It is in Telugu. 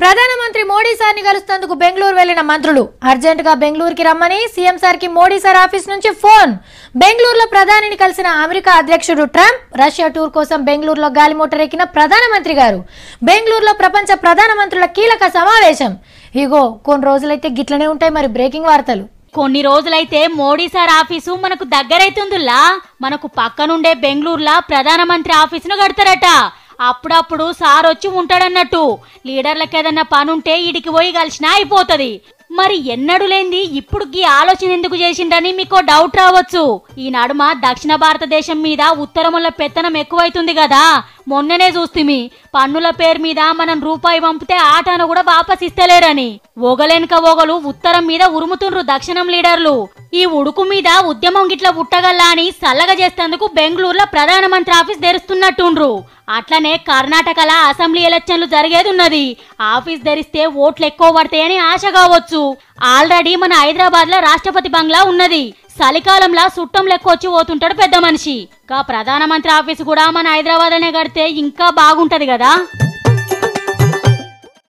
ప్రధానమంత్రి మోడీ సార్ని కలుస్తేందుకు బెంగళూరు వెళ్లిన మంత్రులు అర్జెంటుగా బెంగళూరుకి రమ్మని సీఎం సార్కి మోడీ సార్ ఆఫీస్ నుంచి ఫోన్. బెంగళూరులో ప్రధానిని కలిసిన అమెరికా అధ్యక్షుడు ట్రంప్. రష్యా టూర్ కోసం బెంగళూరులో గాలి మోటార్ ఎక్కిన ప్రధానమంత్రి గారు. బెంగళూరులో ప్రపంచ ప్రధానమంత్రుల కీలక సమావేశం. ఇగో కొన్ని రోజులైతే గిట్లనే ఉంటాయి మరి బ్రేకింగ్ వార్తలు. కొన్ని రోజులైతే మోడీ సార్ ఆఫీసు మనకు దగ్గరైతుందిలా. మనకు పక్కనుండే బెంగళూరులో ప్రధానమంత్రి ఆఫీసును కడతారట. అప్పుడప్పుడు సార్ వచ్చి ఉంటాడన్నట్టు. లీడర్లకు ఏదన్నా పనుంటే ఇడికి పోయి కలిసినా అయిపోతుంది. మరి ఎన్నడూ లేంది ఇప్పుడు ఈ ఆలోచన ఎందుకు చేసిండని మీకు డౌట్ రావచ్చు. ఈ నడుమ దక్షిణ భారతదేశం మీద ఉత్తరముల పెత్తనం ఎక్కువైతుంది కదా. మొన్ననే చూస్తుమి పన్నుల పేరు మీద మనం రూపాయి పంపితే ఆటను కూడా వాపస్ ఇస్తలేరని. ఒగలెనక ఒగలు ఉత్తరం మీద ఉరుముతుండ్రు దక్షిణం లీడర్లు. ఈ ఉడుకు మీద ఉద్యమం గిట్ల పుట్టగల్లా అని సల్లగా చేసేందుకు బెంగళూరులో ప్రధానమంత్రి ఆఫీస్ తెరుస్తున్నట్టుండ్రు. అట్లనే కర్ణాటకల అసెంబ్లీ ఎలక్షన్లు జరిగేది ఉన్నది. ఆఫీస్ తెరిస్తే ఓట్లు ఎక్కువ పడతాయని ఆశ కావచ్చు. ఆల్రెడీ మన హైదరాబాద్ లో రాష్ట్రపతి బంగ్లా ఉన్నది. చలికాలంలో సుట్టం లెక్క వచ్చి పోతుంటాడు పెద్ద మనిషి. ప్రధానమంత్రి ఆఫీస్ కూడా మన హైదరాబాద్ అనే కడితే ఇంకా బాగుంటది కదా.